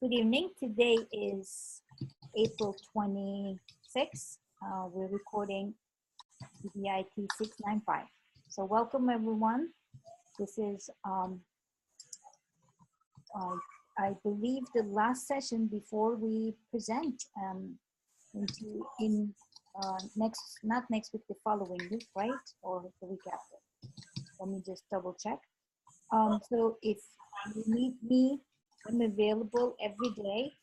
Good evening. Today is April 26th. We're recording VIT 695. So welcome everyone. This is, I believe, the last session before we present not next week, the following week, right? Or the week after. Let me just double check. So if you need me, I'm available every day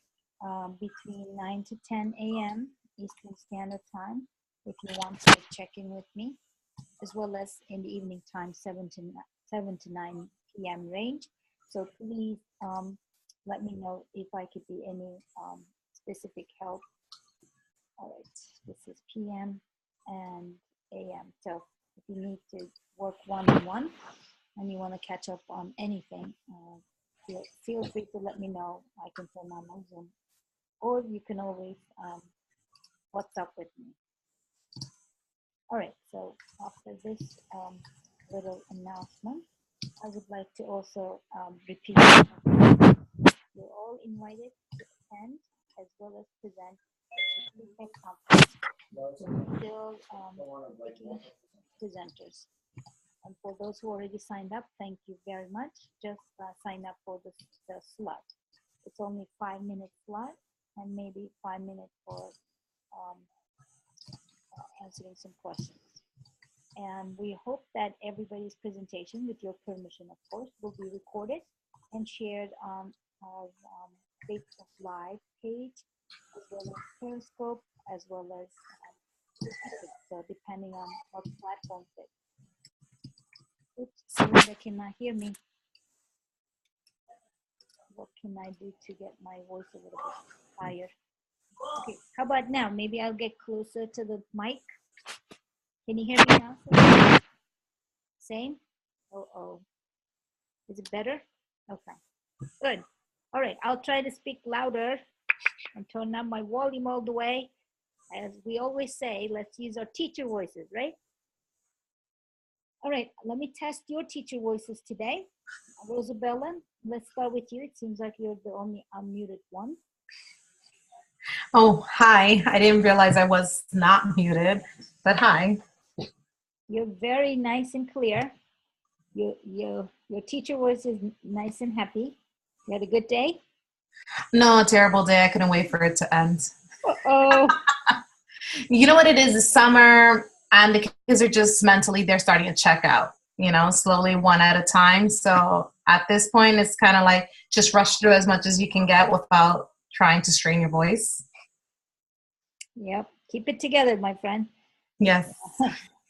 between 9 to 10 a.m. Eastern Standard Time if you want to check in with me, as well as in the evening time, 7 to 9 p.m. range. So please let me know if I could be any specific help. All right, this is p.m. and a.m. So if you need to work one-on-one and you want to catch up on anything, feel free to let me know. I can turn on my Zoom, or you can always WhatsApp with me. All right, so after this little announcement, I would like to also repeat, you're all invited to attend as well as present the feedback conference. We're still picking presenters. And for those who already signed up, thank you very much. Just sign up for the slot. It's only 5-minute slot and maybe 5 minutes for answering some questions. And we hope that everybody's presentation, with your permission, of course, will be recorded and shared on our Facebook Live page, as well as Periscope, as well as so depending on what platform it is. Oops, Linda cannot hear me. What can I do to get my voice a little bit higher? Okay, how about now? Maybe I'll get closer to the mic. Can you hear me now? Same? Uh-oh. Is it better? Okay, good. All right, I'll try to speak louder and turn up my volume all the way. As we always say, let's use our teacher voices, right? All right, let me test your teacher voices today. Rosabella, let's start with you. It seems like you're the only unmuted one. Oh, hi. I didn't realize I was not muted, but hi. You're very nice and clear. Your teacher voice is nice and happy. You had a good day? No, terrible day. I couldn't wait for it to end. Uh-oh. You know what it is? It's summer, and the kids are just mentally, they're starting to check out, slowly, one at a time. So at this point, it's kind of like just rush through as much as you can get without trying to strain your voice. Yep. Keep it together, my friend. Yes.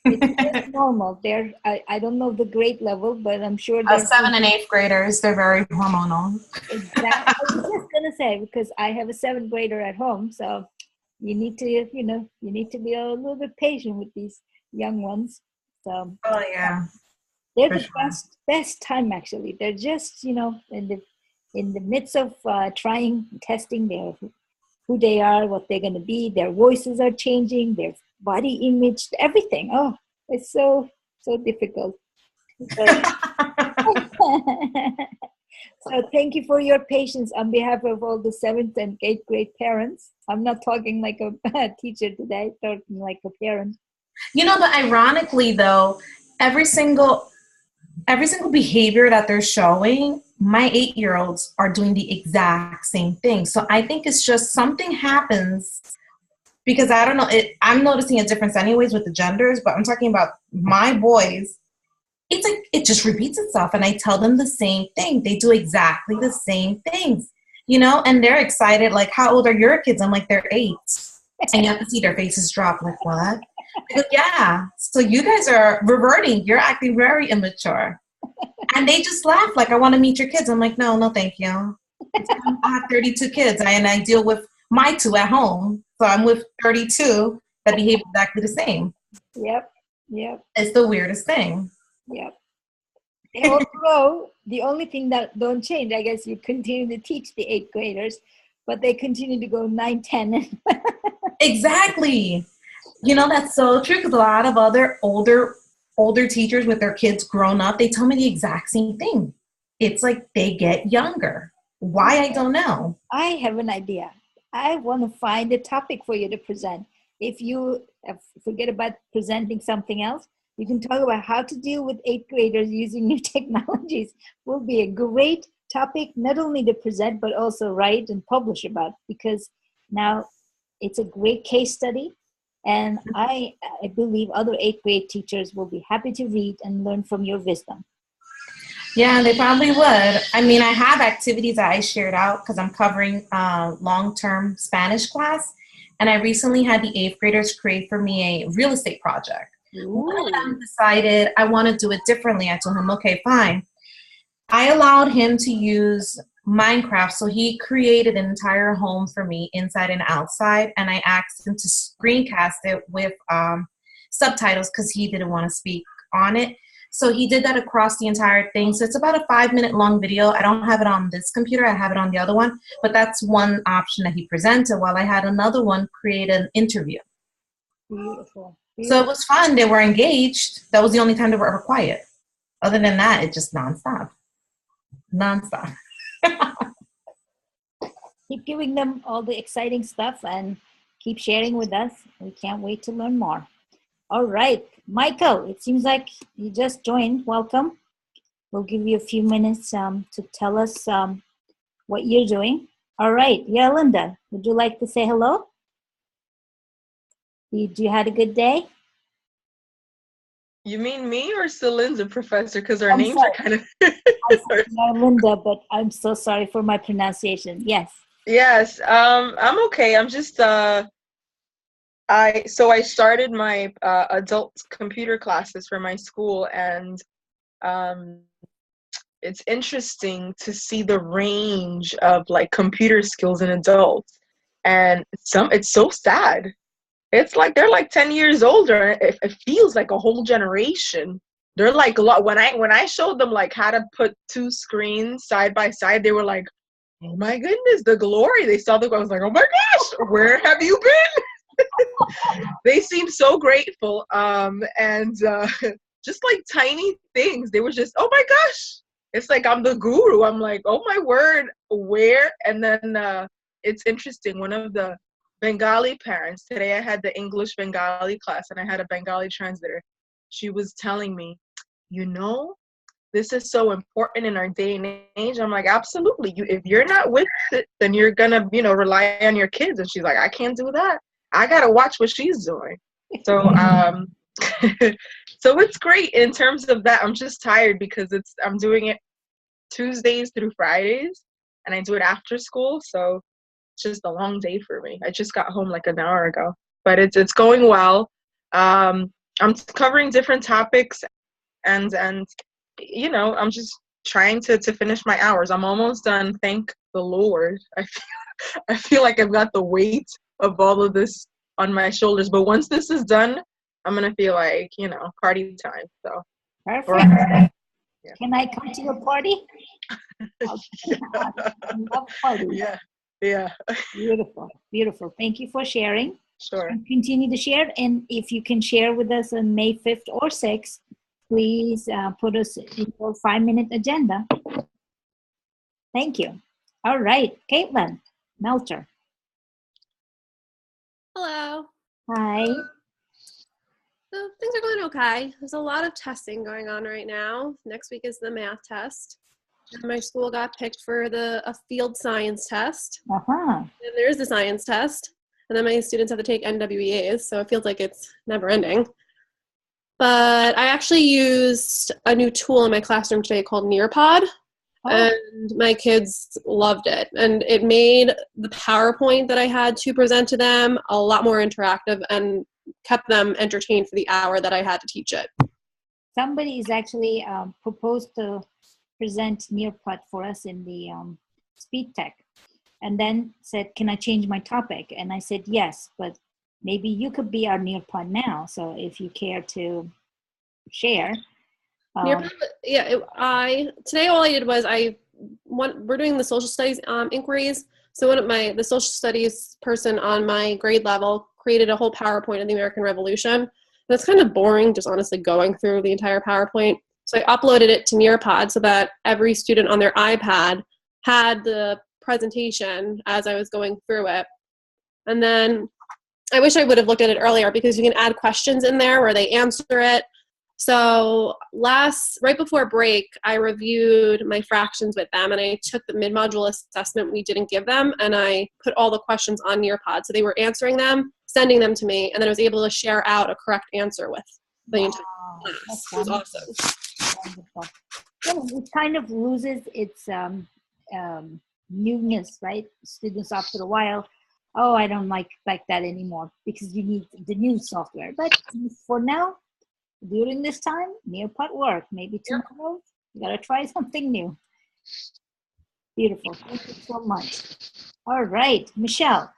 It's normal. I don't know the grade level, but I'm sure there's 7th and 8th graders, they're very hormonal. Exactly. I was just going to say, because I have a 7th grader at home, so you need to, you need to be a little bit patient with these young ones. So, oh yeah, they're the best time actually. They're just, in the midst of trying, testing who they are, what they're going to be. Their voices are changing, their body image, everything. Oh, it's so difficult. So thank you for your patience on behalf of all the 7th and 8th grade parents. I'm not talking like a teacher today, talking like a parent. But ironically though, every single behavior that they're showing, my 8-year-olds are doing the exact same thing. So I think it's just something happens, because I don't know, I'm noticing a difference anyways with the genders, but I'm talking about my boys. It's like it just repeats itself, and I tell them the same thing. They do exactly the same things, and they're excited. Like, how old are your kids? I'm like, they're 8. And you have to see their faces drop, like, what? Go, yeah, so you guys are reverting. You're acting very immature. And they just laugh, like, I want to meet your kids. I'm like, no, thank you. I have 32 kids, and I deal with my 2 at home. So I'm with 32 that behave exactly the same. Yep. It's the weirdest thing. Yep. They all grow. The only thing that don't change, I guess, you continue to teach the 8th graders, but they continue to go 9, 10. Exactly. That's so true, because a lot of other older teachers with their kids grown up, they tell me the exact same thing. It's like they get younger. Why, I don't know. I have an idea. I want to find a topic for you to present. If you forget about presenting something else, you can talk about how to deal with eighth graders using new technologies. Will be a great topic, not only to present, but also write and publish about, because now it's a great case study. And I believe other eighth grade teachers will be happy to read and learn from your wisdom. Yeah, they probably would. I mean, I have activities that I shared out because I'm covering long-term Spanish class. And I recently had the eighth graders create for me a real estate project. Ooh. One of them decided I want to do it differently. I told him, okay, fine. I allowed him to use Minecraft, so he created an entire home for me inside and outside, and I asked him to screencast it with subtitles because he didn't want to speak on it. So he did that across the entire thing. So it's about a 5-minute long video. I don't have it on this computer. I have it on the other one. But that's one option that he presented, while I had another one create an interview. Beautiful. So it was fun. They were engaged. That was the only time they were ever quiet. Other than that, it just nonstop. Nonstop. Keep giving them all the exciting stuff and keep sharing with us. We can't wait to learn more. All right, Michael, it seems like you just joined. Welcome. We'll give you a few minutes to tell us what you're doing. All right, yeah, Linda, would you like to say hello? You had a good day? You mean me or Celinda, Professor? Because our I'm names sorry. are kind of... I'm Linda, but I'm so sorry for my pronunciation. Yes. Yes, I'm okay. I'm just... I started my adult computer classes for my school, and it's interesting to see the range of like computer skills in adults, and it's so sad. It's like they're like 10 years older. It feels like a whole generation. They're like a lot. When I showed them like how to put 2 screens side by side, they were like, "Oh my goodness, the glory!" They saw I was like, "Oh my gosh, where have you been?" They seemed so grateful, and just like tiny things. They were just, "Oh my gosh!" It's like I'm the guru. I'm like, "Oh my word, where?" And then it's interesting. One of the Bengali parents, today I had the English Bengali class, and I had a Bengali translator. She was telling me, this is so important in our day and age. I'm like, absolutely. If you're not with it, then you're gonna, rely on your kids. And she's like, I can't do that. I gotta watch what she's doing. So, so it's great in terms of that. I'm just tired because I'm doing it Tuesdays through Fridays, and I do it after school. So it's just a long day for me. I just got home like an hour ago, but it's going well. I'm covering different topics, and I'm just trying to finish my hours. I'm almost done, thank the Lord. I feel like I've got the weight of all of this on my shoulders, but once this is done, I'm gonna feel like party time. So perfect. Yeah. Can I come to your party? I love parties. Yeah. Beautiful. Thank you for sharing. Sure. And continue to share, and if you can share with us on May 5th or 6th, please put us in your 5-minute agenda. Thank you. All right, Caitlin Melter. Hello. Hi. So things are going okay. There's a lot of testing going on right now. Next week is the math test. And my school got picked for a field science test. Uh-huh. And there's the science test. And then my students have to take NWEAs, so it feels like it's never ending. But I actually used a new tool in my classroom today called Nearpod. Oh. And my kids loved it. And it made the PowerPoint that I had to present to them a lot more interactive and kept them entertained for the hour that I had to teach it. Somebody is actually proposed to present Nearpod for us in the Speed Tech, and then said, can I change my topic? And I said, yes, but maybe you could be our Nearpod now. So if you care to share. Nearpod, today all I did was we're doing the social studies inquiries. So the social studies person on my grade level created a whole PowerPoint of the American Revolution. And it's kind of boring, just honestly going through the entire PowerPoint. So I uploaded it to Nearpod so that every student on their iPad had the presentation as I was going through it. And then I wish I would have looked at it earlier because you can add questions in there where they answer it. So right before break, I reviewed my fractions with them, and I took the mid-module assessment we didn't give them, and I put all the questions on Nearpod. So they were answering them, sending them to me, and then I was able to share out a correct answer with the entire class. It was awesome. Wonderful. Yeah, it kind of loses its newness, right? Students after a while, oh, I don't like that anymore because you need the new software. But for now, during this time, Nearpod work. Maybe tomorrow, you gotta try something new. Beautiful. Thank you so much. All right, Michelle.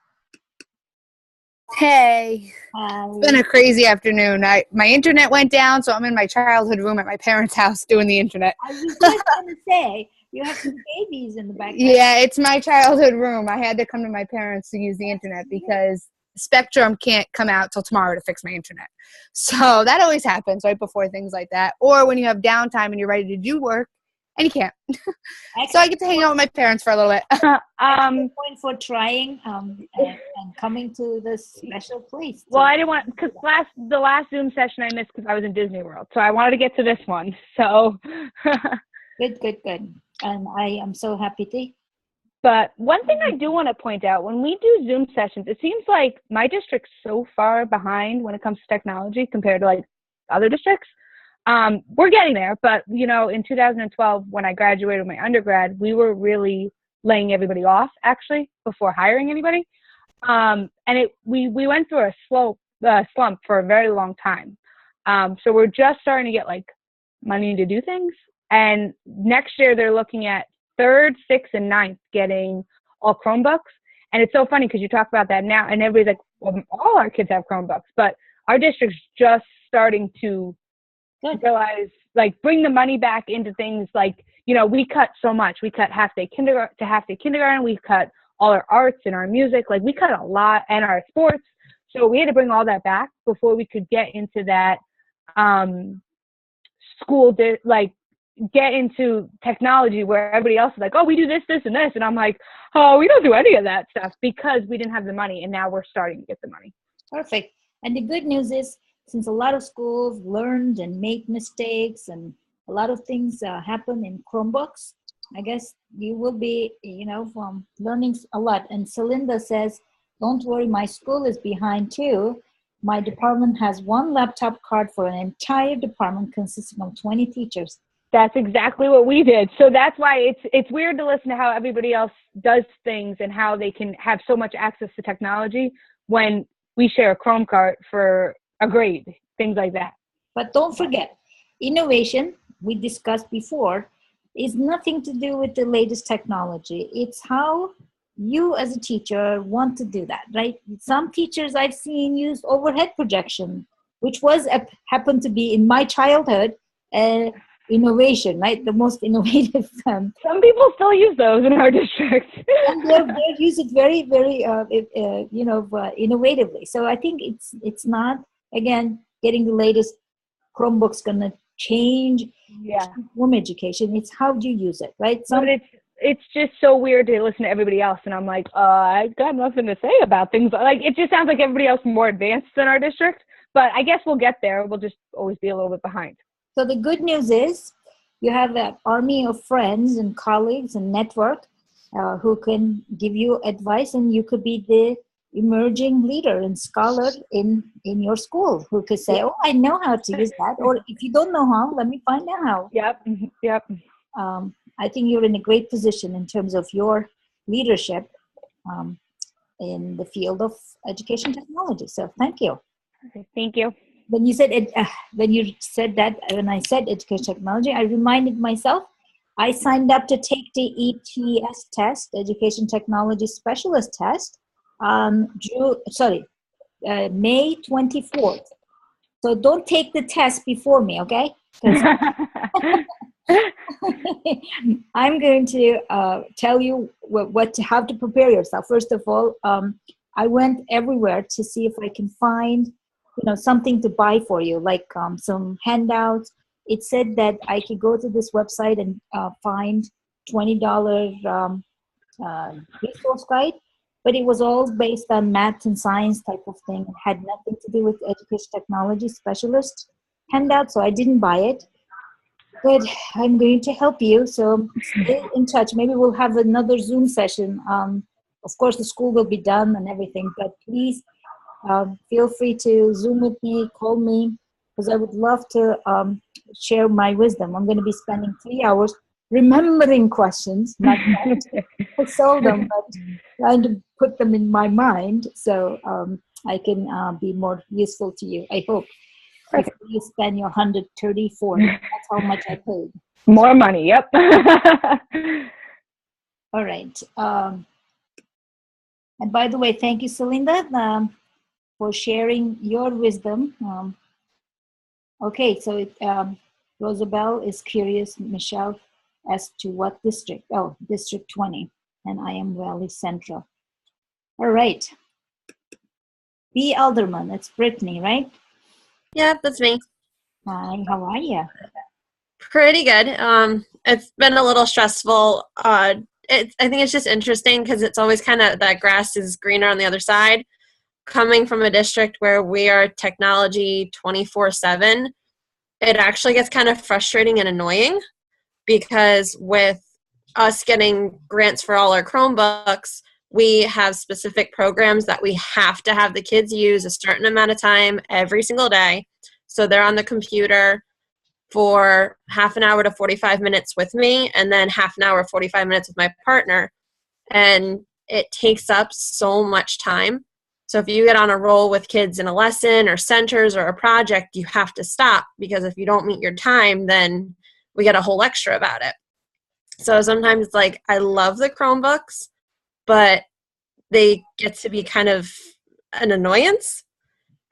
Hey, it's been a crazy afternoon. My internet went down, so I'm in my childhood room at my parents' house doing the internet. I was just going to say, you have some babies in the background. Yeah, it's my childhood room. I had to come to my parents to use the internet because Spectrum can't come out till tomorrow to fix my internet. So that always happens right before things like that. Or when you have downtime and you're ready to do work and you can't. So I get to hang out with my parents for a little bit. Point for trying and coming to this special place. Well, I didn't want, because the last Zoom session I missed because I was in Disney World. So I wanted to get to this one. So Good. And I am so happy to. But one thing I do want to point out, when we do Zoom sessions, it seems like my district's so far behind when it comes to technology compared to like other districts. We're getting there, but in 2012, when I graduated my undergrad, we were really laying everybody off actually before hiring anybody. And we went through a slump for a very long time. So we're just starting to get like money to do things. And next year they're looking at 3rd, 6th, and 9th getting all Chromebooks. And it's so funny because you talk about that now and everybody's like, well, all our kids have Chromebooks, but our district's just starting to realize, like, bring the money back into things like, we cut so much. We cut half-day kindergarten to half-day kindergarten. We cut all our arts and our music. Like, we cut a lot, and our sports. So we had to bring all that back before we could get into that get into technology where everybody else is like, oh, we do this, this, and this. And I'm like, oh, we don't do any of that stuff because we didn't have the money. And now we're starting to get the money. Perfect. And the good news is, since a lot of schools learned and made mistakes and a lot of things happen in Chromebooks, I guess you will be, learning a lot. And Celinda says, don't worry, my school is behind too. My department has one laptop card for an entire department consisting of 20 teachers. That's exactly what we did. So that's why it's weird to listen to how everybody else does things and how they can have so much access to technology when we share a Chrome card for a grade, things like that. But don't forget, innovation, we discussed before, is nothing to do with the latest technology. It's how you as a teacher want to do that, right? Some teachers I've seen use overhead projection, which happened to be in my childhood, innovation, right? The most innovative. Some people still use those in our district. And they use it very, very, innovatively. So I think it's not, again, getting the latest Chromebooks going to change home education. It's how do you use it, right? But it's just so weird to listen to everybody else. And I'm like, I got nothing to say about things. Like, it just sounds like everybody else is more advanced than our district. But I guess we'll get there. We'll just always be a little bit behind. So the good news is you have an army of friends and colleagues and network who can give you advice, and you could be the emerging leader and scholar in your school who could say, oh, I know how to use that. Or if you don't know how, let me find out how. Yep. I think you're in a great position in terms of your leadership in the field of education technology. So thank you. Okay, thank you. When you said when I said education technology, I reminded myself, I signed up to take the ETS test, Education Technology Specialist test, May 24th. So don't take the test before me, okay? I'm going to tell you how to prepare yourself. First of all, I went everywhere to see if I can find something to buy for you, like some handouts. It said that I could go to this website and find $20 resource guide, but it was all based on math and science type of thing. It had nothing to do with education technology specialist handout, so I didn't buy it. But I'm going to help you, so stay in touch. Maybe we'll have another Zoom session. Of course, the school will be done and everything, but please feel free to Zoom with me, call me, because I would love to share my wisdom. I'm going to be spending 3 hours remembering questions, not trying to solve them, but trying to put them in my mind so I can be more useful to you, I hope. If you spend your 134, that's how much I paid. More money, yep. All right. And by the way, thank you, Celinda, for sharing your wisdom. Okay, so Rosabelle is curious, Michelle, as to what district. Oh, District 20, and I am Valley Central. All right. B. Alderman, it's Brittany, right? Yeah, that's me. Hi, how are you? Pretty good. It's been a little stressful. I think it's just interesting because it's always kind of that grass is greener on the other side. Coming from a district where we are technology 24/7, it actually gets kind of frustrating and annoying because with us getting grants for all our Chromebooks, we have specific programs that we have to have the kids use a certain amount of time every single day. So they're on the computer for half an hour to 45 minutes with me, and then half an hour, 45 minutes with my partner. And it takes up so much time. So if you get on a roll with kids in a lesson or centers or a project, you have to stop, because if you don't meet your time, then we get a whole lecture about it. So sometimes it's like, I love the Chromebooks, but they get to be kind of an annoyance.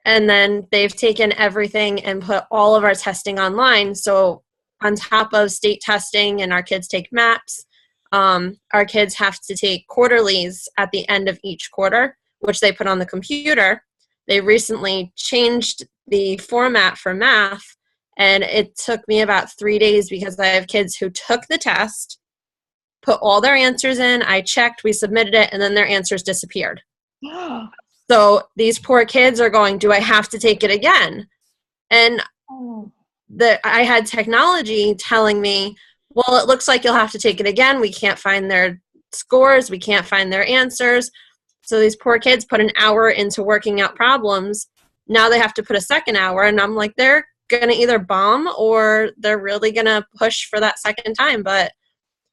And then they've taken everything and put all of our testing online. So on top of state testing and our kids take MAPs, our kids have to take quarterlies at the end of each quarter, which they put on the computer. They recently changed the format for math, and it took me about 3 days because I have kids who took the test, put all their answers in, I checked, we submitted it, and then their answers disappeared. So these poor kids are going, do I have to take it again? And I had technology telling me, well, it looks like you'll have to take it again. We can't find their scores. We can't find their answers. So these poor kids put an hour into working out problems. Now they have to put a second hour. And I'm like, they're going to either bomb or they're really going to push for that second time. But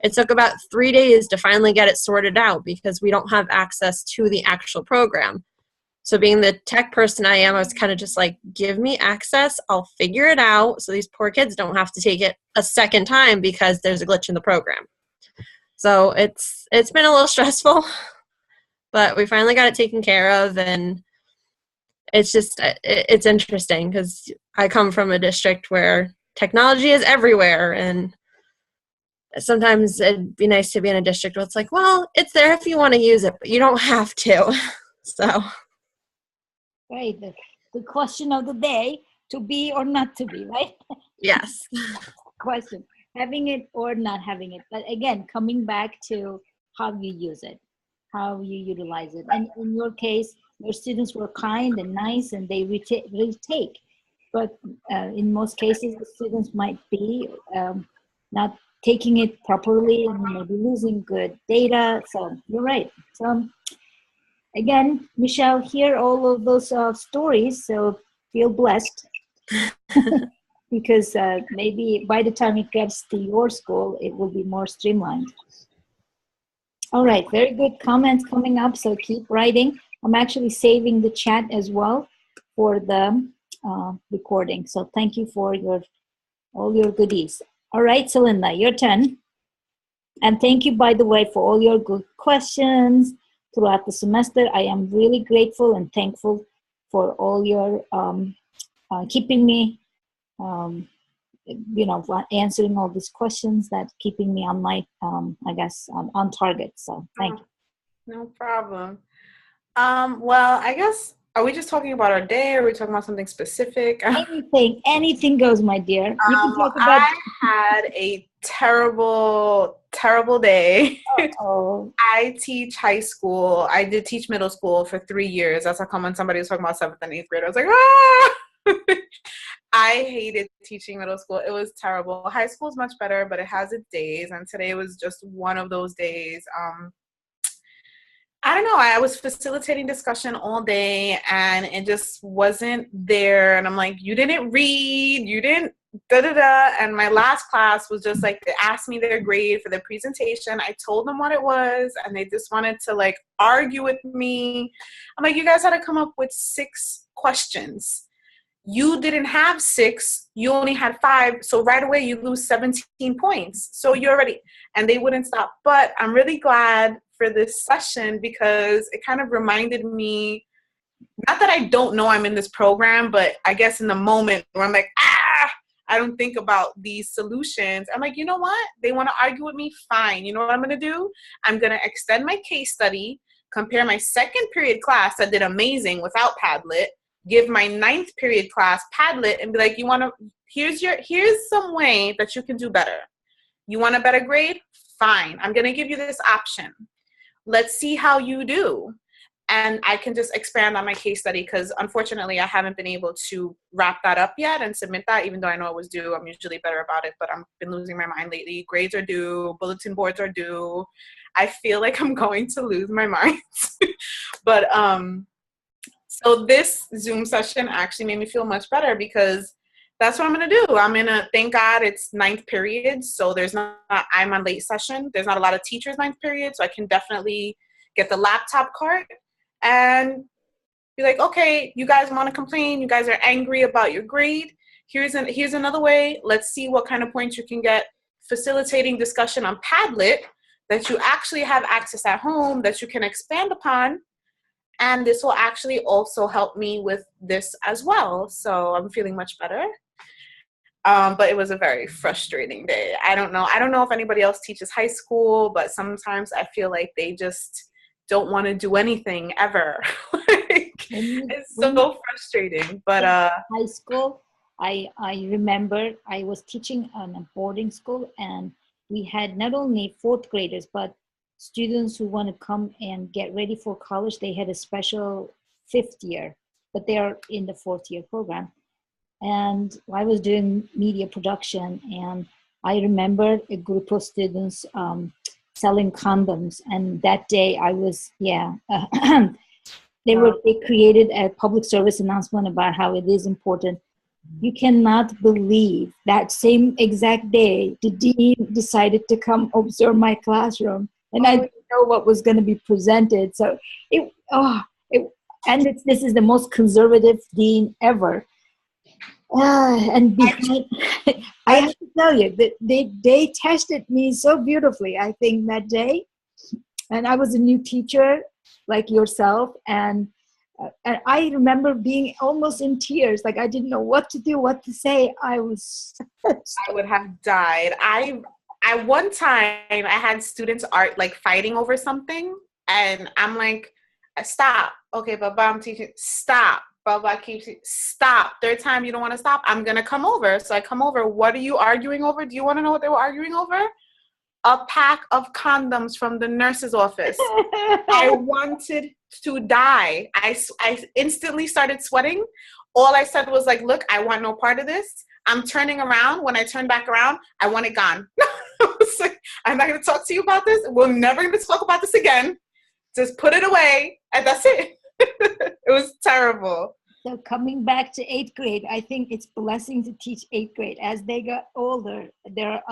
it took about 3 days to finally get it sorted out because we don't have access to the actual program. So being the tech person I am, I was kind of just like, give me access. I'll figure it out so these poor kids don't have to take it a second time because there's a glitch in the program. So it's been a little stressful, but we finally got it taken care of. And it's just, it's interesting because I come from a district where technology is everywhere. And sometimes it'd be nice to be in a district where it's like, well, it's there if you want to use it, but you don't have to. So. Right, the question of the day, to be or not to be, right? Yes. Question, having it or not having it. But again, coming back to how you use it, how you utilize it. And in your case, your students were kind and nice and they retake. But in most cases, the students might be not taking it properly and maybe losing good data. So you're right. So again, Michelle, hear all of those stories, so feel blessed. Because maybe by the time it gets to your school, it will be more streamlined. All right, very good comments coming up, so keep writing. I'm actually saving the chat as well for the recording. So thank you for all your goodies. All right, Celinda, your turn. And thank you, by the way, for all your good questions throughout the semester. I am really grateful and thankful for all your keeping me, answering all these questions, that keeping me on my, on target. So thank you. No problem. Well, I guess, are we just talking about our day, or are we talking about something specific? Anything goes, my dear. You can talk about. I had a terrible terrible day. Oh, I teach high school. I did teach middle school for 3 years. That's how come when somebody was talking about 7th and 8th grade, I was like, ah! I hated teaching middle school. It was terrible. High school is much better, but it has its days. And today was just one of those days. I don't know. I was facilitating discussion all day and it just wasn't there. And I'm like, you didn't read, you didn't da-da-da. And my last class was just like, they asked me their grade for the presentation. I told them what it was and they just wanted to like argue with me. I'm like, you guys had to come up with 6 questions. You didn't have 6, you only had 5. So right away you lose 17 points. So you're already, and they wouldn't stop. But I'm really glad for this session because it kind of reminded me, not that I don't know I'm in this program, but I guess in the moment where I'm like, I don't think about these solutions. I'm like, you know what? They want to argue with me? Fine. You know what I'm going to do? I'm going to extend my case study, compare my 2nd period class that did amazing without Padlet, give my 9th period class Padlet and be like, here's some way that you can do better. You want a better grade? Fine. I'm going to give you this option. Let's see how you do. And I can just expand on my case study because unfortunately I haven't been able to wrap that up yet and submit that, even though I know it was due. I'm usually better about it, but I've been losing my mind lately. Grades are due. Bulletin boards are due. I feel like I'm going to lose my mind. But, so this Zoom session actually made me feel much better because that's what I'm going to do. I'm going to, thank God it's 9th period. So I'm on late session. There's not a lot of teachers 9th period. So I can definitely get the laptop cart and be like, okay, you guys want to complain. You guys are angry about your grade. Here's another way. Let's see what kind of points you can get facilitating discussion on Padlet that you actually have access at home that you can expand upon. And this will actually also help me with this as well. So I'm feeling much better. But it was a very frustrating day. I don't know if anybody else teaches high school, but sometimes I feel like they just don't want to do anything ever. It's so frustrating. But high school, I remember I was teaching on a boarding school and we had not only 4th graders, but students who want to come and get ready for college. They had a special 5th year, but they are in the 4th year program. And I was doing media production and I remember a group of students selling condoms. And that day I was, they created a public service announcement about how it is important. You cannot believe that same exact day, the dean decided to come observe my classroom. And I didn't know what was going to be presented. So this is the most conservative dean ever. And behind, I have to tell you that they tested me so beautifully, I think, that day. And I was a new teacher like yourself. And I remember being almost in tears. Like I didn't know what to do, what to say. I would have died. I one time I had students fighting over something and I'm like, stop. Okay, Baba, I'm teaching. Stop. Baba keeps stop. 3rd time you don't want to stop. I'm going to come over. So I come over. What are you arguing over? Do you want to know what they were arguing over? A pack of condoms from the nurse's office. I wanted to die. I instantly started sweating. All I said was like, look, I want no part of this. I'm turning around. When I turn back around, I want it gone. I was like, I'm not going to talk to you about this. We're never going to talk about this again. Just put it away. And that's it. It was terrible. So coming back to 8th grade, I think it's blessing to teach 8th grade. As they got older, there are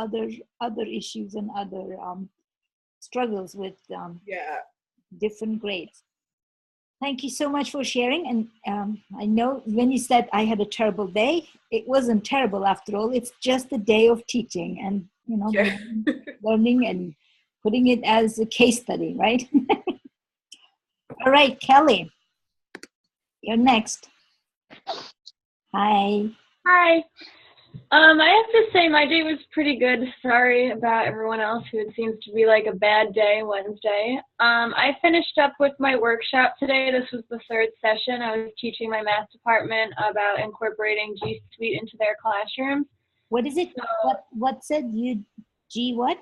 other issues and other struggles with different grades. Thank you so much for sharing. And I know when you said I had a terrible day, it wasn't terrible after all. It's just a day of teaching and learning and putting it as a case study, right? All right, Kelly, you're next. Hi. Hi. I have to say my day was pretty good. Sorry about everyone else who it seems to be like a bad day Wednesday. I finished up with my workshop today. This was the 3rd session. I was teaching my math department about incorporating G Suite into their classrooms. What is it? So, what said you? G what?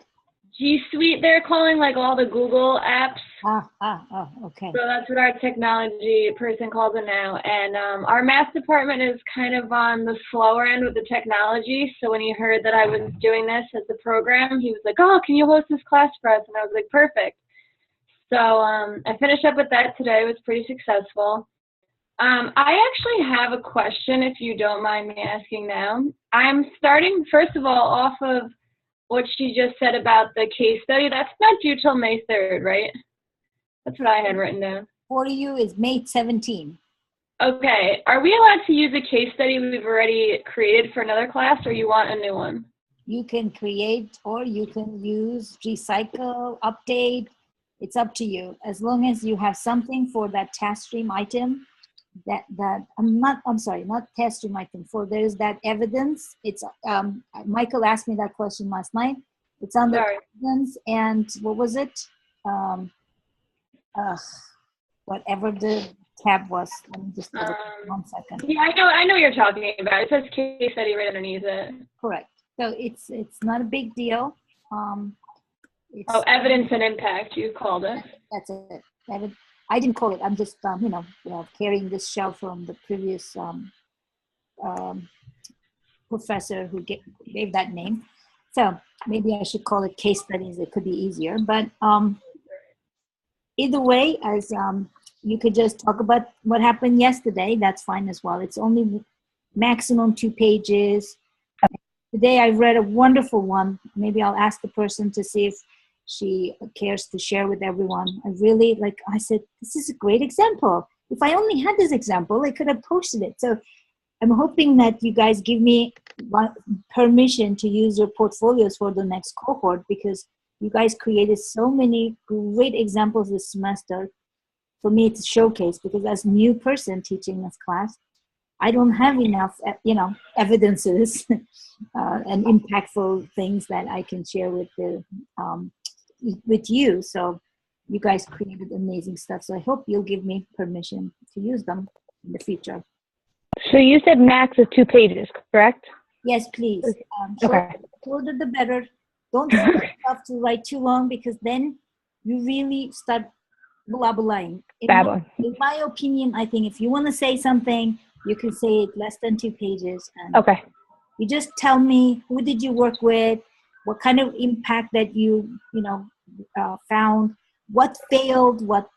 G Suite, they're calling like all the Google apps. Okay. So that's what our technology person calls it now. And our math department is kind of on the slower end with the technology. So when he heard that I was doing this as a program, he was like, oh, can you host this class for us? And I was like, perfect. So I finished up with that today. It was pretty successful. I actually have a question, if you don't mind me asking now. I'm starting, first of all, off of what she just said about the case study. That's not due till May 3rd, right? That's what I had written down. For you is May 17. Okay. Are we allowed to use a case study we've already created for another class, or you want a new one? You can create or you can use, recycle, update. It's up to you. As long as you have something for that task stream item, not test stream item, for there's that evidence. It's Michael asked me that question last night. It's on the evidence, and what was it? Whatever the tab was. Let me just 1 second. Yeah, I know what you're talking about. It says case study right underneath it. Correct. So it's not a big deal. Evidence and impact, you called it. That's it. I didn't call it. I'm just carrying this shell from the previous professor who gave that name. So maybe I should call it case studies. It could be easier. But either way, as you could just talk about what happened yesterday. That's fine as well. It's only maximum 2 pages. Today I read a wonderful one. Maybe I'll ask the person to see if she cares to share with everyone. I said, this is a great example. If I only had this example, I could have posted it. So I'm hoping that you guys give me permission to use your portfolios for the next cohort, because you guys created so many great examples this semester for me to showcase, because as a new person teaching this class, I don't have enough, evidences and impactful things that I can share with you. So you guys created amazing stuff. So I hope you'll give me permission to use them in the future. So you said max of 2 pages, correct? Yes, please. Okay. Shorter the better. Don't force yourself to write too long, because then you really start blabbering. In my opinion, I think if you want to say something, you can say it less than 2 pages. And okay. You just tell me, who did you work with? What kind of impact that you found? What failed? What,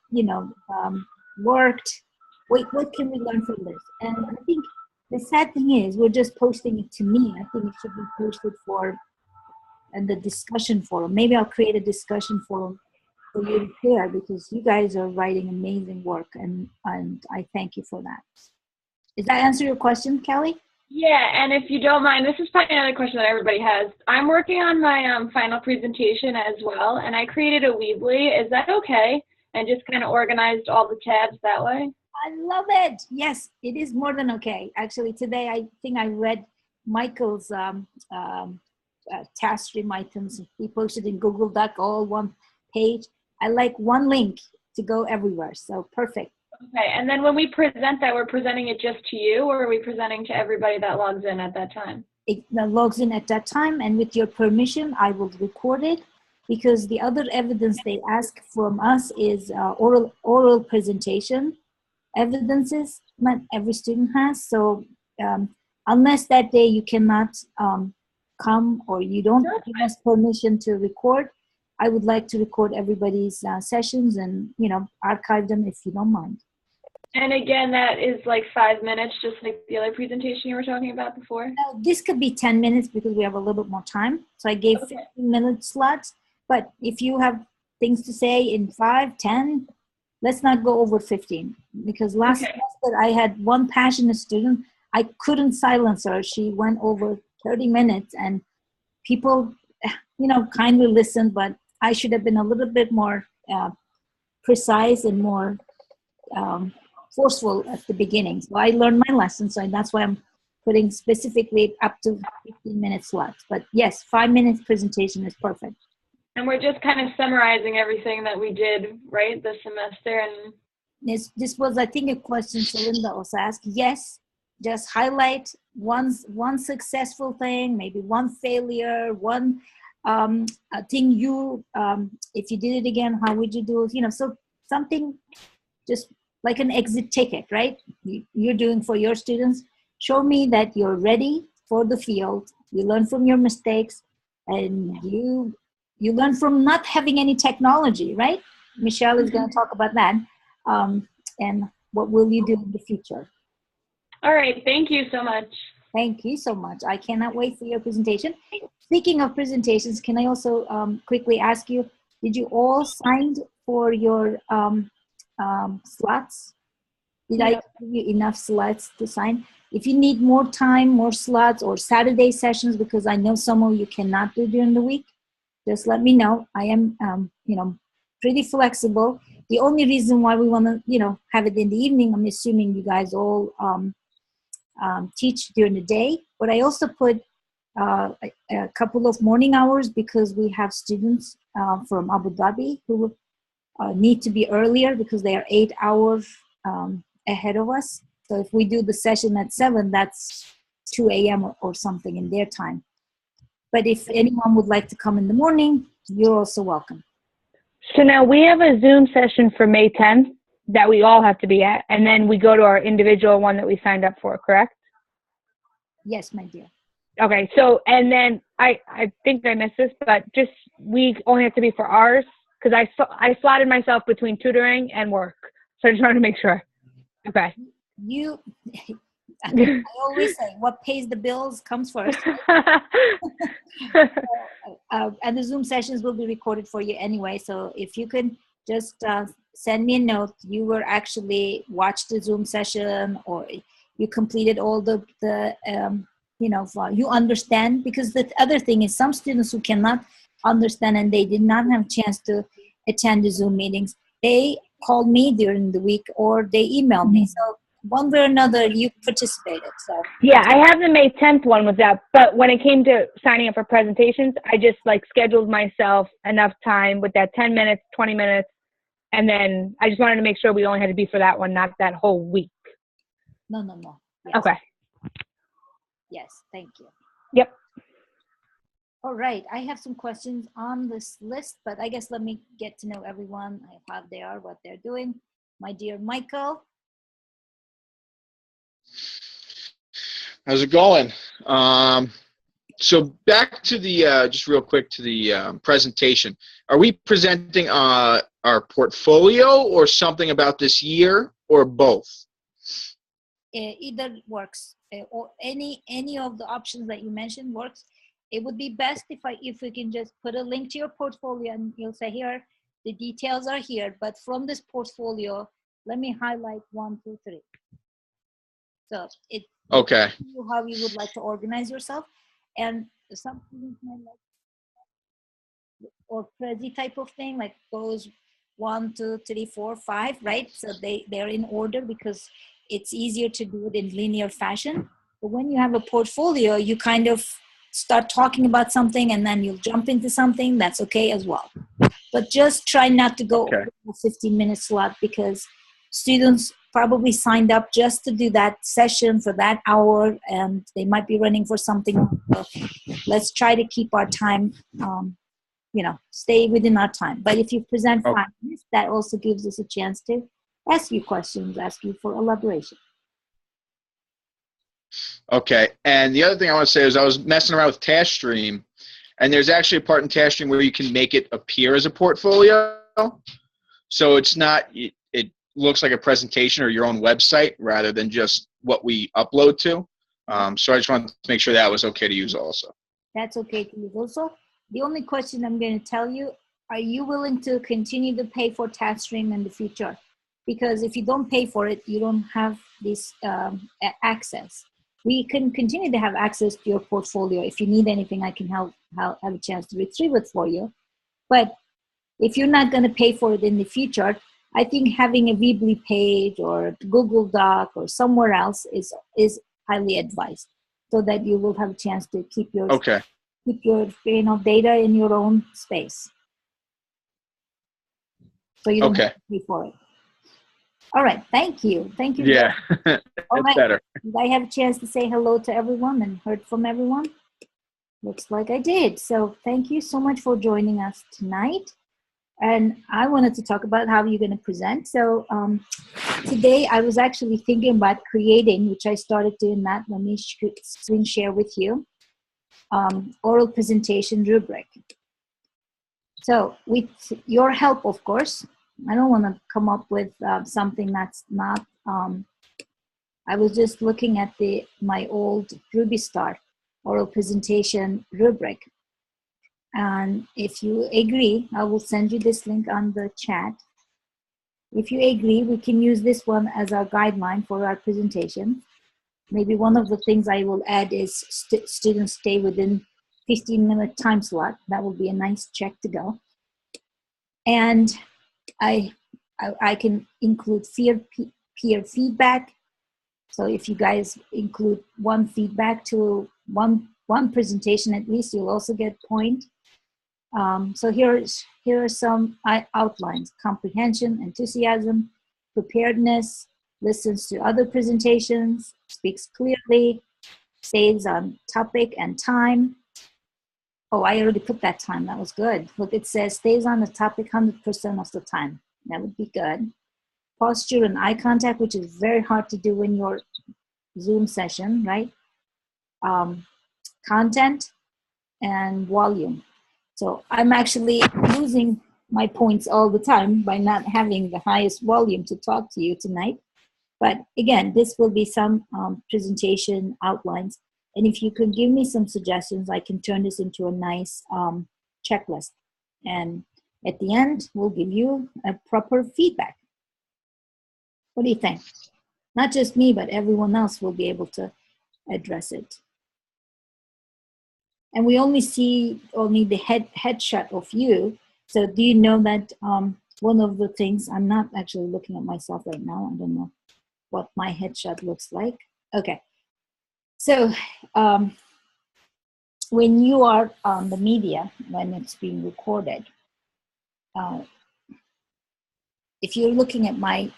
worked? Wait, what can we learn from this? And I think the sad thing is we're just posting it to me. I think it should be posted and the discussion forum. Maybe I'll create a discussion forum for you to share, because you guys are writing amazing work, and I thank you for that. Does that answer your question, Kelly? Yeah, and if you don't mind, this is probably another question that everybody has. I'm working on my final presentation as well, and I created a Weebly. Is that okay? And just kind of organized all the tabs that way? I love it. Yes, it is more than okay. Actually, today I think I read Michael's task stream items. He posted in Google Doc, all one page. I like one link to go everywhere. So perfect. Okay, and then when we present that, we're presenting it just to you, or are we presenting to everybody that logs in at that time? It logs in at that time, and with your permission, I will record it, because the other evidence they ask from us is oral presentation evidences not every student has. So unless that day you cannot come, or you don't give us permission to record, I would like to record everybody's sessions and, archive them if you don't mind. And again, that is like 5 minutes, just like the other presentation you were talking about before? Now, this could be 10 minutes because we have a little bit more time. So I gave 15-minute slots. But if you have things to say in 5, 10, let's not go over 15. Because last semester I had one passionate student. I couldn't silence her. She went over 30 minutes and people, kindly listened, but I should have been a little bit more precise and more forceful at the beginning. So I learned my lesson. So that's why I'm putting specifically up to 15-minute slots. But yes, 5 minutes presentation is perfect. And we're just kind of summarizing everything that we did, right, this semester. And this was, I think, a question Celinda also asked. Yes, just highlight one successful thing, maybe one failure, one thing if you did it again, how would you do it? So something just like an exit ticket, right? You're doing for your students. Show me that you're ready for the field. You learn from your mistakes, and you learn from not having any technology, right? Michelle is going to talk about that. And what will you do in the future? All right. Thank you so much. Thank you so much. I cannot wait for your presentation. Speaking of presentations, can I also quickly ask you, did you all sign for your slots? Did I give you enough slots to sign? If you need more time, more slots, or Saturday sessions, because I know some of you cannot do during the week, just let me know. I am, pretty flexible. The only reason why we want to, have it in the evening, I'm assuming you guys all teach during the day, but I also put a couple of morning hours because we have students from Abu Dhabi who need to be earlier because they are 8 hours ahead of us. So if we do the session at 7, that's 2 a.m. or something in their time. But if anyone would like to come in the morning, you're also welcome. So now we have a Zoom session for May 10th that we all have to be at, and then we go to our individual one that we signed up for, correct? Yes, my dear. Okay, so, and then I think I missed this, but just we only have to be for ours, because I slotted myself between tutoring and work. So I just wanted to make sure. Okay. I always say, what pays the bills comes first. And the Zoom sessions will be recorded for you anyway. So if you can just send me a note, you were actually watched the Zoom session, or you completed all you understand, because the other thing is some students who cannot understand and they did not have a chance to attend the Zoom meetings, they called me during the week or they emailed me. So one way or another, you participated. So yeah, I have the May 10th one with that, but when it came to signing up for presentations, I just scheduled myself enough time with that 10 minutes, 20 minutes, and then I just wanted to make sure we only had to be for that one, not that whole week. No. Yes. Okay. Yes, thank you. Yep. All right, I have some questions on this list, but I guess let me get to know everyone, how they are, what they're doing. My dear Michael. How's it going? So back to the, just real quick to the presentation. Are we presenting our portfolio or something about this year, or both? Either works, or any of the options that you mentioned works. It would be best if we can just put a link to your portfolio and you'll say, here, the details are here, but from this portfolio, let me highlight 1, 2, 3. So okay. How you would like to organize yourself, and some students might like or Prezi type of thing, like goes 1, 2, 3, 4, 5, right? So they're in order because it's easier to do it in linear fashion. But when you have a portfolio, you kind of start talking about something and then you'll jump into something. That's okay as well. But just try not to go over the 15-minute slot, because students probably signed up just to do that session for that hour and they might be running for something. So let's try to keep our time, stay within our time. But if you present 5 minutes, that also gives us a chance to ask you questions, ask you for elaboration. Okay, and the other thing I want to say is I was messing around with TaskStream, and there's actually a part in TaskStream where you can make it appear as a portfolio. So it's not, it looks like a presentation or your own website rather than just what we upload to. So I just wanted to make sure that was okay to use also. That's okay to use also. The only question I'm going to tell you, are you willing to continue to pay for TaskStream in the future? Because if you don't pay for it, you don't have this access. We can continue to have access to your portfolio. If you need anything, I can have a chance to retrieve it for you. But if you're not going to pay for it in the future, I think having a Weebly page or Google Doc or somewhere else is highly advised, so that you will have a chance to keep your data in your own space. So you don't have to pay for it. All right, thank you. Thank you. Yeah, all right. Better. Did I have a chance to say hello to everyone and heard from everyone? Looks like I did. So thank you so much for joining us tonight. And I wanted to talk about how you're going to present. So today I was actually thinking about creating, which I started doing that. Let me screen share with you. Oral presentation rubric. So with your help, of course, I don't want to come up with something that's not, I was just looking at my old Ruby Star oral presentation rubric. And if you agree, I will send you this link on the chat. If you agree, we can use this one as our guideline for our presentation. Maybe one of the things I will add is students stay within 15-minute time slot. That will be a nice check to go. And I can include peer feedback. So if you guys include one feedback to one presentation, at least you'll also get point. So here are some outlines: comprehension, enthusiasm, preparedness, listens to other presentations, speaks clearly, stays on topic and time. Oh, I already put that time. That was good. Look, it says stays on the topic 100% of the time. That would be good. Posture and eye contact, which is very hard to do in your Zoom session, right? Content and volume. So I'm actually losing my points all the time by not having the highest volume to talk to you tonight. But again, this will be some presentation outlines. And if you could give me some suggestions, I can turn this into a nice checklist. And at the end, we'll give you a proper feedback. What do you think? Not just me, but everyone else will be able to address it. And we only see the headshot of you. So do you know that one of the things, I'm not actually looking at myself right now. I don't know what my headshot looks like. Okay. So when you are on the media, when it's being recorded, if you're looking at my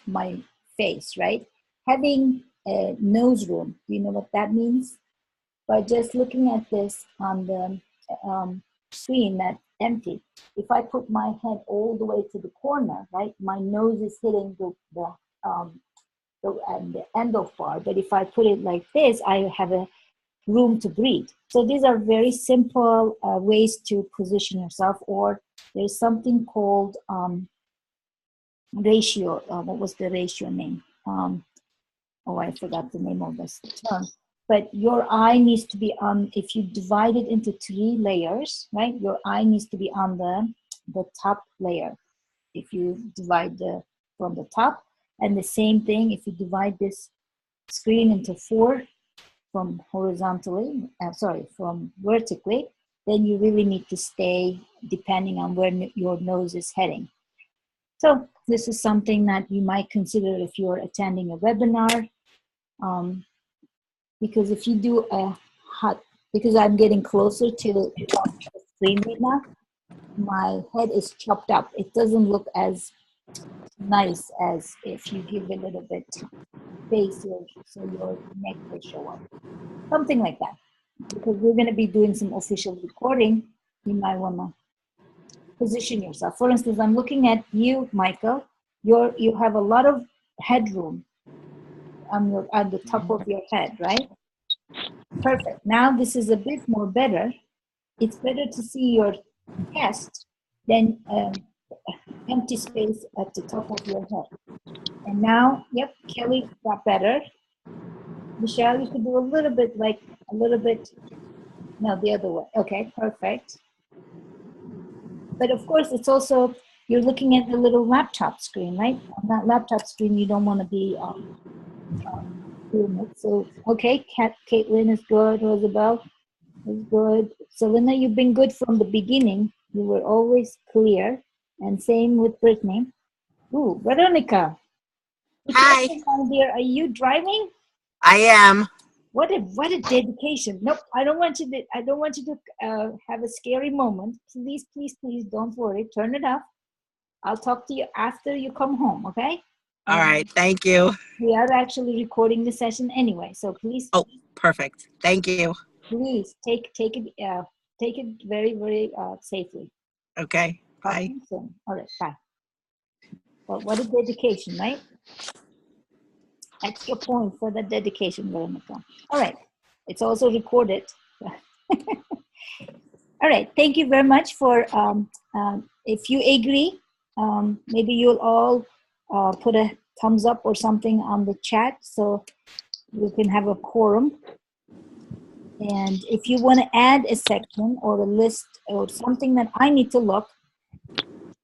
my face, right? Having a nose room, do you know what that means? By just looking at this on the screen that's empty, if I put my head all the way to the corner, right, my nose is hitting the endo-bar. But if I put it like this, I have a room to breathe. So these are very simple ways to position yourself. Or there's something called ratio. What was the ratio name? Oh, I forgot the name of this term. But your eye needs to be on, if you divide it into 3 layers, right? Your eye needs to be on the top layer. If you divide from the top, and the same thing, if you divide this screen into 4 from vertically, then you really need to stay depending on where your nose is heading. So this is something that you might consider if you're attending a webinar. Because if you do because I'm getting closer to the screen right now, my head is chopped up. It doesn't look as nice as if you give a little bit space here so your neck will show up. Something like that. Because we're going to be doing some official recording, you might want to position yourself. For instance, I'm looking at you, Michael. You have a lot of headroom on the top of your head, right? Perfect. Now this is a bit more better. It's better to see your chest than empty space at the top of your head. And now, yep, Kelly got better. Michelle, you could do a little bit, no, the other way. Okay, perfect. But of course, it's also, you're looking at the little laptop screen, right? On that laptop screen, you don't want to be doing it. So, okay, Caitlin is good, Rosabelle is good. Selena, you've been good from the beginning. You were always clear. And same with Brittany. Ooh, Veronica. Hi. My dear, are you driving? I am. What a dedication. Nope, I don't want you to have a scary moment. Please, please, please don't worry. Turn it off. I'll talk to you after you come home, okay? All right, thank you. We are actually recording the session anyway, so please. Oh, perfect. Thank you. please take it very, very safely. Okay. Talk to Bye. you soon. All right, bye. Well, what a dedication, right? Extra point for the dedication, Veronica. All right, it's also recorded. All right, thank you very much for, if you agree, maybe you'll all put a thumbs up or something on the chat so we can have a quorum. And if you want to add a section or a list or something that I need to look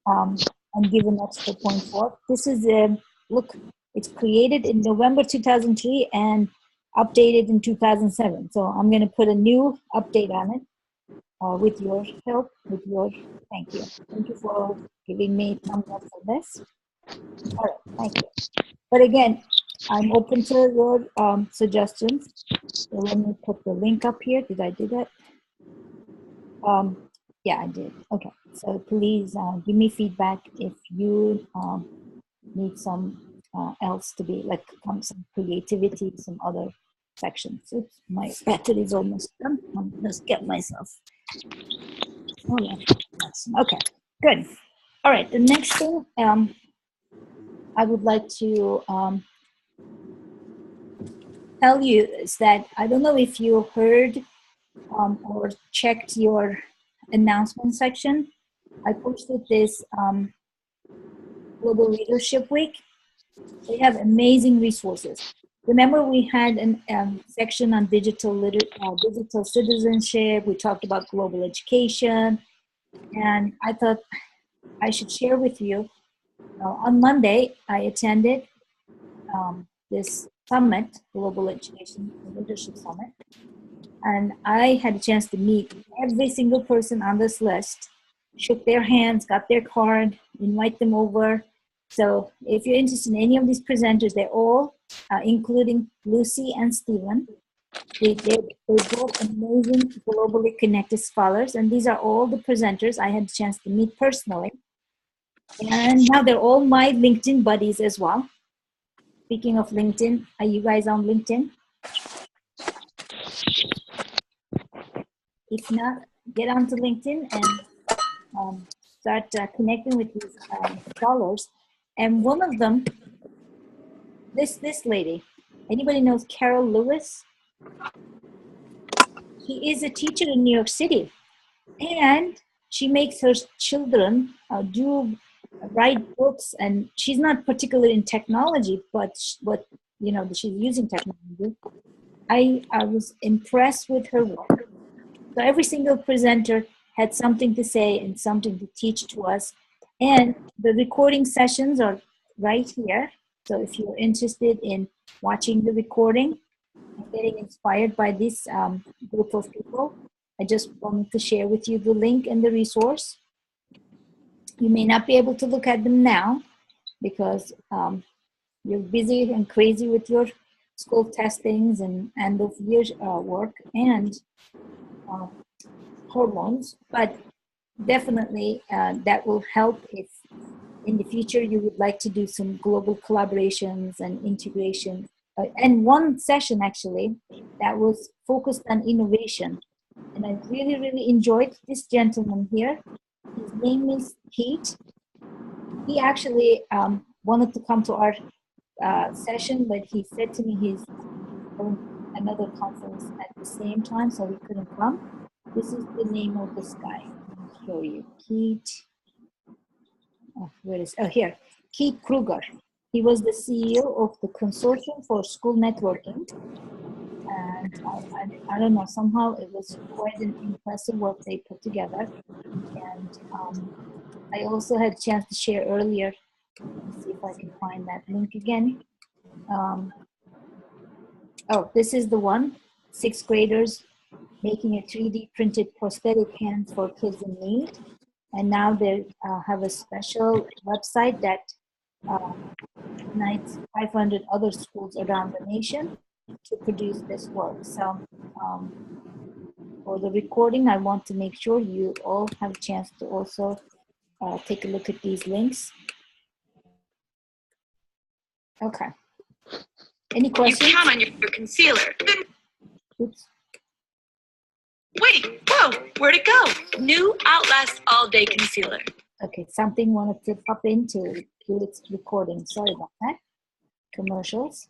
and give an extra point for, this is a, look, it's created in November 2003 and updated in 2007. So I'm going to put a new update on it with your help, thank you. Thank you for giving me thumbs up for this. All right, thank you. But again, I'm open to your suggestions. So let me put the link up here. Did I do that? Yeah, I did. Okay. So please give me feedback if you need some else to be like some creativity, some other sections. Oops, my battery is almost done. I'll just get myself. All right. Okay. Good. All right. The next thing I would like to tell you is that I don't know if you heard or checked your announcement section. I posted this Global Leadership Week. They have amazing resources. Remember, we had a section on digital citizenship. We talked about global education, and I thought I should share with you. On Monday, I attended this summit, Global Education Leadership Summit, and I had a chance to meet every single person on this list, shook their hands, got their card, invite them over. So if you're interested in any of these presenters, they're all, including Lucy and Stephen, they're both amazing globally connected scholars, and these are all the presenters I had a chance to meet personally. And now they're all my LinkedIn buddies as well. Speaking of LinkedIn, are you guys on LinkedIn? If not, get onto LinkedIn and start connecting with these scholars. And one of them, this lady, anybody knows Carol Lewis? She is a teacher in New York City, and she makes her children write books. And she's not particularly in technology, but she's using technology. I was impressed with her work. So every single presenter had something to say and something to teach to us. And the recording sessions are right here. So if you're interested in watching the recording and getting inspired by this group of people, I just wanted to share with you the link and the resource. You may not be able to look at them now because you're busy and crazy with your school testings and end of year work and hormones, but definitely that will help if in the future you would like to do some global collaborations and integration. And one session actually that was focused on innovation. And I really, really enjoyed this gentleman here. His name is Pete. He actually wanted to come to our session, but he said to me he's going to another conference at the same time, so he couldn't come. This is the name of this guy. I'll show you. Keith. Here. Keith Kruger. He was the CEO of the Consortium for School Networking. And I don't know, somehow it was quite an impressive work they put together. And I also had a chance to share earlier. Let's see if I can find that link again. This is the one. 6th graders making a 3D printed prosthetic hands for kids in need. And now they have a special website that unites 500 other schools around the nation to produce this work. So for the recording, I want to make sure you all have a chance to also take a look at these links. Okay. Any questions? You count on your concealer. Oops. Wait, whoa, where'd it go? New Outlast All Day Concealer. Okay, something wanted to pop into its recording. Sorry about that. Commercials.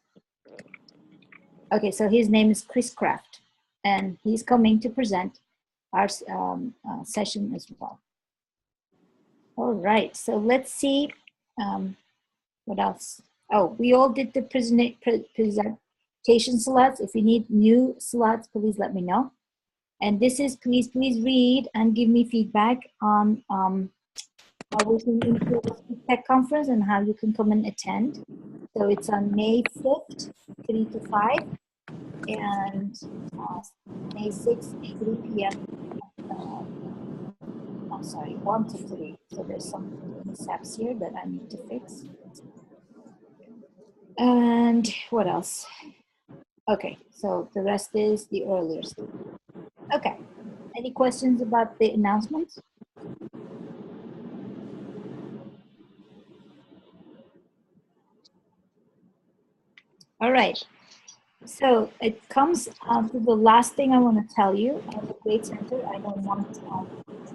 Okay, so his name is Chris Kraft, and he's coming to present our session as well. All right, so let's see what else. Oh, we all did the presentation slides. If you need new slides, please let me know. And this is, please read and give me feedback on how we can improve the tech conference and how you can come and attend. So it's on May 5th, 3 to 5, and May 6th, 3 p.m. I'm sorry, 1 to 3. So there's some mishaps here that I need to fix. And what else? Okay, so the rest is the earlier stuff. Okay, any questions about the announcements? All right, so it comes to the last thing I want to tell you. As a grade center, I don't want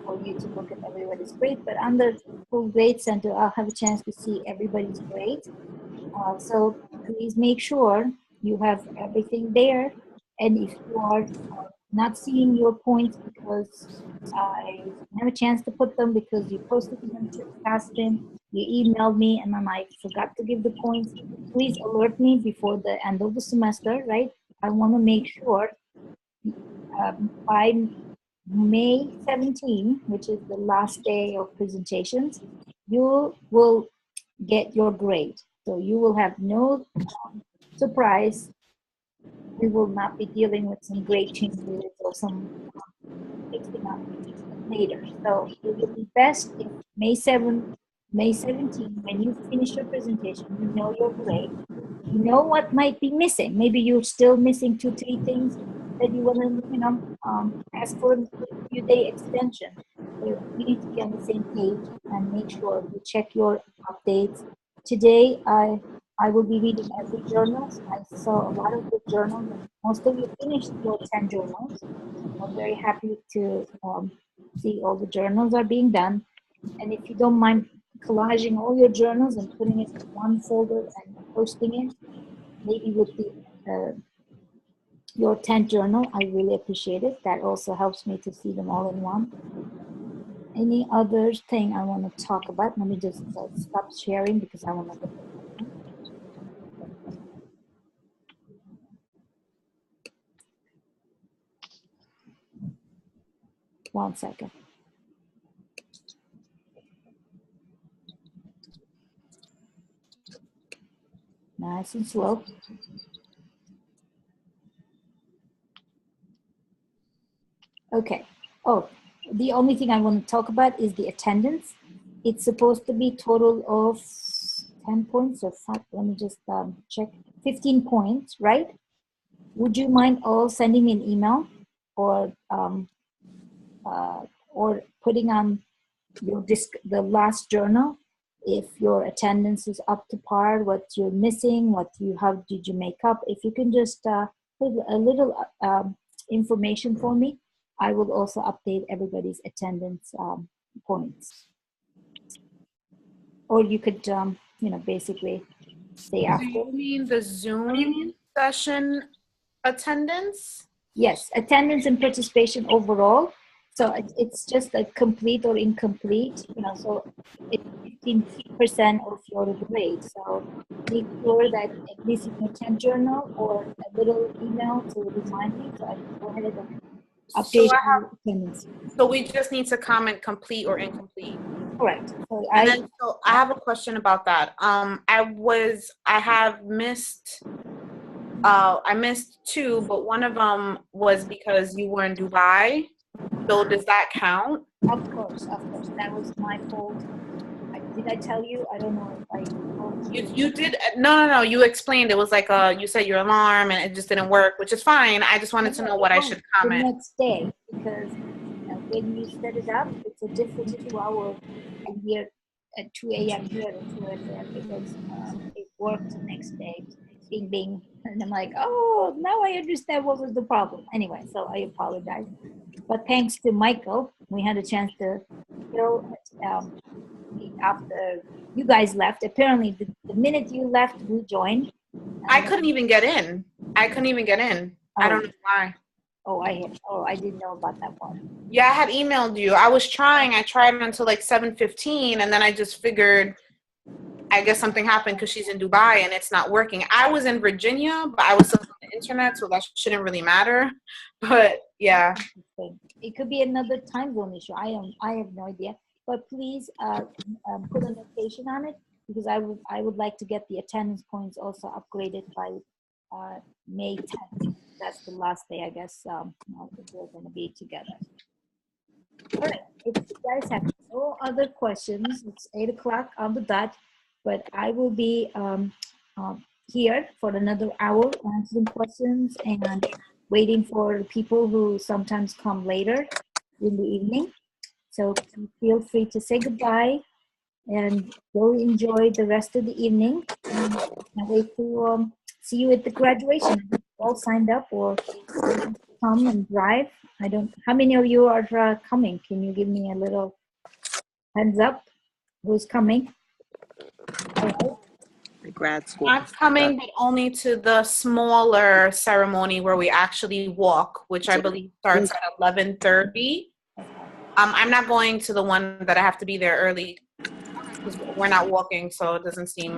for you to look at everybody's grade, but on the full grade center, I'll have a chance to see everybody's grade. So please make sure you have everything there. And if you are not seeing your points because I didn't have a chance to put them because you posted them to Catherine, you emailed me, and then I forgot to give the points, please alert me before the end of the semester, right? I want to make sure by May 17, which is the last day of presentations, you will get your grade. So you will have no surprise. We will not be dealing with some grade changes or some fixing up later. So it would be best if May 17, when you finish your presentation, you know your grade. You know what might be missing. Maybe you're still missing 2-3 things that you want to, ask for a few day extension. So we need to be on the same page and make sure you check your updates. Today, I will be reading every journal. I saw a lot of good journals. Most of you finished your 10 journals. I'm very happy to see all the journals are being done. And if you don't mind collaging all your journals and putting it in one folder and posting it, maybe with the your 10th journal, I really appreciate it. That also helps me to see them all in one. Any other thing I want to talk about? Let me just stop sharing because I want to look at it. 1 second. Nice and slow. Okay. Oh, the only thing I want to talk about is the attendance. It's supposed to be total of 10 points or 5. Let me just check. 15 points, right? Would you mind all sending me an email or putting on your the last journal if your attendance is up to par, what you're missing, how did you make up? If you can just put a little information for me, I will also update everybody's attendance points. Or you could, basically say after. Do you mean the Zoom session attendance? Yes, attendance and participation overall. So it's just a complete or incomplete, so it's 15% of your grade. So make sure that at least in your 10th journal or a little email to remind me, so I can go ahead and update your attendance. So we just need to comment complete or incomplete. Correct. So I have a question about that. I missed 2, but one of them was because you were in Dubai. So does that count? Of course. That was my fault. Did I tell you? I don't know if I told you. You did. No. You explained. It was like you said your alarm and it just didn't work, which is fine. I just wanted to know what I should comment. The next day, because when you set it up, it's a different 2 hour here at 2 a.m. here and 2 a.m. there because it worked the next day. bing, bing. And I'm like, oh, now I understand what was the problem. Anyway, so I apologize. But thanks to Michael, we had a chance to still meet after you guys left. Apparently, the minute you left, we joined. I couldn't even get in. I don't know why. I didn't know about that part. Yeah, I had emailed you. I was trying. I tried until like 7:15, and then I just figured, I guess something happened because she's in Dubai and it's not working. I was in Virginia, but I was still on the internet, so that shouldn't really matter. But yeah, It could be another time zone issue. I have no idea. But please put a notation on it, because I would like to get the attendance points also upgraded by May 10th. That's the last day, I guess. We're going to be together. All right. If you guys have no other questions, it's 8 o'clock on the dot. But I will be here for another hour answering questions and waiting for people who sometimes come later in the evening. So feel free to say goodbye and go enjoy the rest of the evening. And I wait to see you at the graduation. All signed up or come and drive. I don't. How many of you are coming? Can you give me a little heads up? Who's coming? All right. The grad school. not coming, but only to the smaller ceremony where we actually walk, which I believe starts at 11:30. I'm not going to the one that I have to be there early because we're not walking, so it doesn't seem.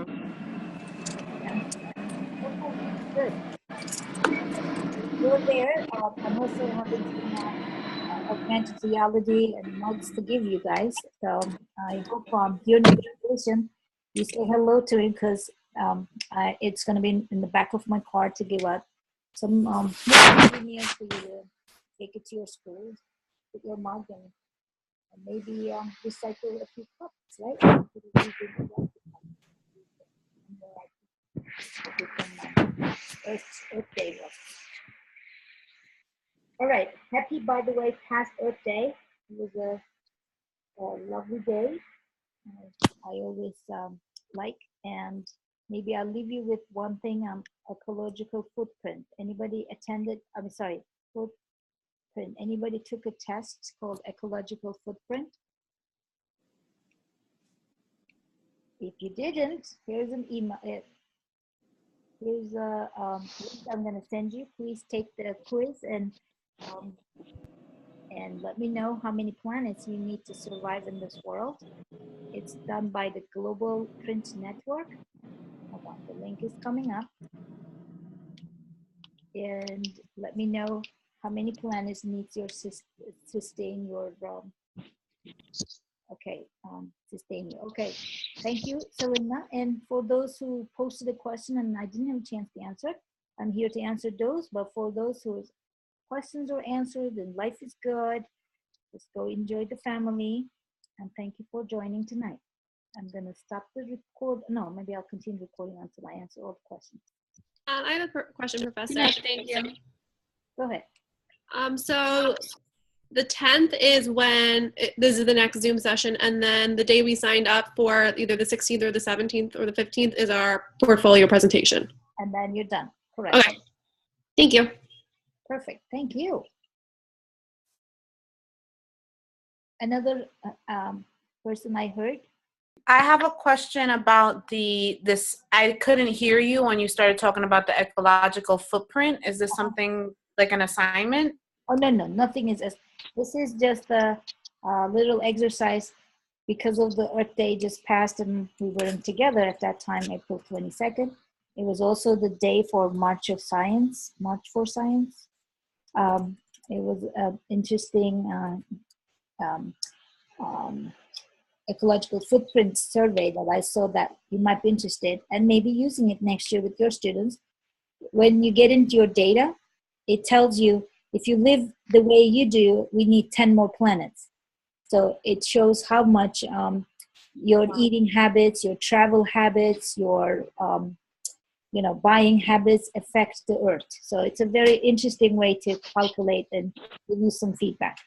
Good. You're there. I'm also having some augmented reality and mugs to give you guys. So I hope during the graduation you say hello to him, because it's going to be in the back of my car to give out some souvenirs for you to take it to your school with your mug and maybe recycle a few cups, right? Earth Day was. All right. Happy, by the way, past Earth Day. It was a lovely day. I always like, and maybe I'll leave you with one thing on ecological footprint. Anybody attended? I'm sorry, footprint. Anybody took a test called ecological footprint? If you didn't, here's an email. Here's a link I'm going to send you. Please take the quiz and let me know how many planets you need to survive in this world. It's done by the Global Print Network. Hold on, the link is coming up. And let me know how many planets needs your sustain your sustain you. Okay, thank you, Selena. And for those who posted a question and I didn't have a chance to answer, I'm here to answer those. But for those whose questions are answered and life is good, just go enjoy the family. And thank you for joining tonight. I'm gonna stop the record. No, maybe I'll continue recording until I answer all the questions. I have a question, Professor. Thank you. Go ahead. So the 10th is when this is the next Zoom session, and then the day we signed up for either the 16th or the 17th or the 15th is our portfolio presentation. And then you're done. Correct. Okay. Thank you. Perfect. Thank you. Another person I heard. I have a question about this. I couldn't hear you when you started talking about the ecological footprint. Is this something like an assignment? Oh, no, nothing is. This is just a little exercise because of the Earth Day just passed and we weren't together at that time, April 22nd. It was also the day for March for Science. It was an interesting ecological footprint survey that I saw that you might be interested and maybe using it next year with your students. When you get into your data, it tells you if you live the way you do, we need 10 more planets. So it shows how much your eating habits, your travel habits, your buying habits affect the Earth. So it's a very interesting way to calculate and give you some feedback.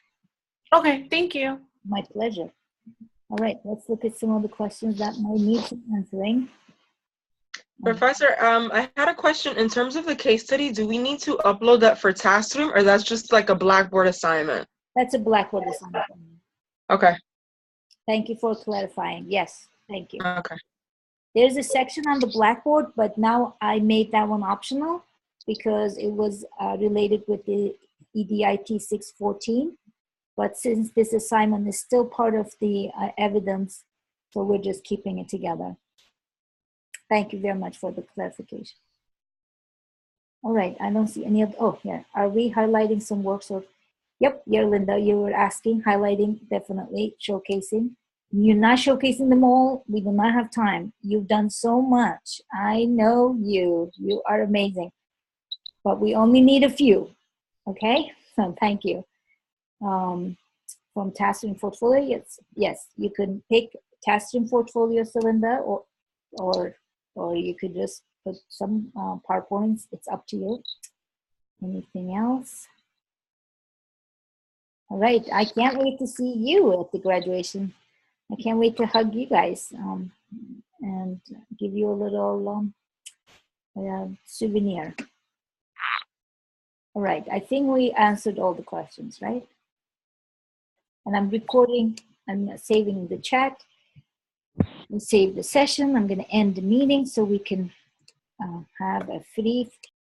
Okay, thank you. My pleasure. All right, let's look at some of the questions that might need some answering. Professor, I had a question. In terms of the case study, do we need to upload that for Taskroom, or that's just like a Blackboard assignment? That's a Blackboard assignment. Okay. Thank you for clarifying. Yes, thank you. Okay. There's a section on the Blackboard, but now I made that one optional because it was related with the EDIT 614. But since this assignment is still part of the evidence, so we're just keeping it together. Thank you very much for the clarification. All right, I don't see any of, oh yeah, are we highlighting some works of, yep, yeah, Linda, you were asking, highlighting, definitely, showcasing. You're not showcasing them all, we do not have time. You've done so much. I know you are amazing. But we only need a few, okay? So thank you. From Taskroom Portfolio, yes, you can pick Taskroom Portfolio, Celinda, or you could just put some PowerPoints. It's up to you. Anything else? All right, I can't wait to see you at the graduation. I can't wait to hug you guys and give you a little souvenir. All right, I think we answered all the questions, right? And I'm recording, I'm saving the chat. We save the session. I'm going to end the meeting so we can have a free